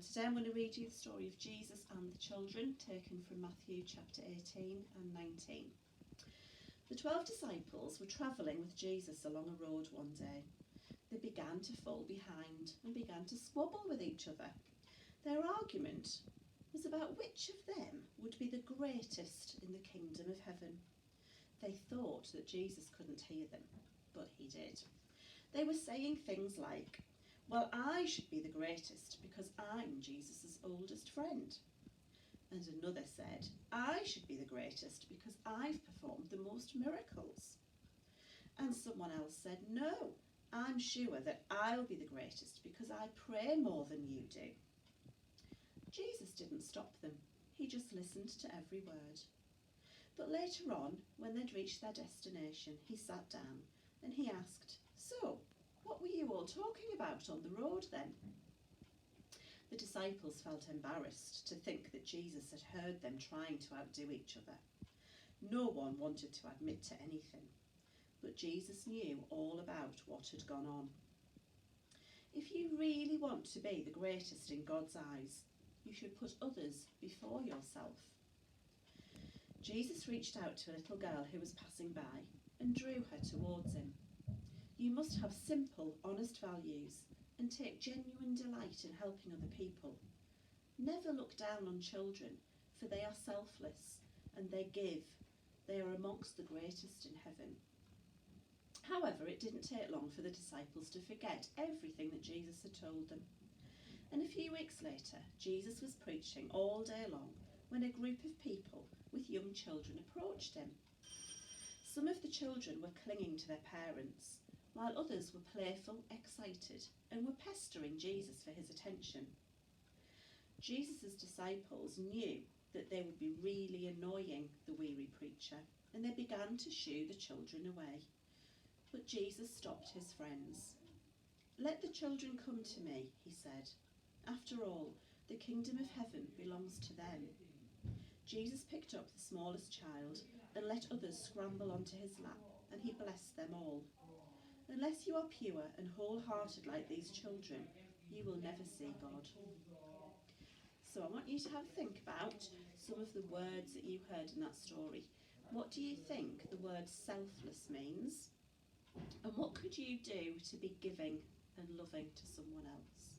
Today I'm going to read you the story of Jesus and the children, taken from Matthew chapter 18 and 19. The 12 disciples were travelling with Jesus along a road one day. They began to fall behind and began to squabble with each other. Their argument was about which of them would be the greatest in the kingdom of heaven. They thought that Jesus couldn't hear them, but he did. They were saying things like, "Well, I should be the greatest because I'm Jesus' oldest friend." And another said, "I should be the greatest because I've performed the most miracles." And someone else said, "No, I'm sure that I'll be the greatest because I pray more than you do." Jesus didn't stop them. He just listened to every word. But later on, when they'd reached their destination, he sat down and he asked, "So, what were you all talking about on the road then?" The disciples felt embarrassed to think that Jesus had heard them trying to outdo each other. No one wanted to admit to anything, but Jesus knew all about what had gone on. If you really want to be the greatest in God's eyes, you should put others before yourself. Jesus reached out to a little girl who was passing by and drew her towards him. You must have simple, honest values and take genuine delight in helping other people. Never look down on children, for they are selfless and they give. They are amongst the greatest in heaven. However, it didn't take long for the disciples to forget everything that Jesus had told them. And a few weeks later, Jesus was preaching all day long when a group of people with young children approached him. Some of the children were clinging to their parents, while others were playful, excited, and were pestering Jesus for his attention. Jesus' disciples knew that they would be really annoying the weary preacher, and they began to shoo the children away. But Jesus stopped his friends. "Let the children come to me," he said. "After all, the kingdom of heaven belongs to them." Jesus picked up the smallest child and let others scramble onto his lap, and he blessed them all. Unless you are pure and wholehearted like these children, you will never see God. So I want you to have a think about some of the words that you heard in that story. What do you think the word selfless means? And what could you do to be giving and loving to someone else?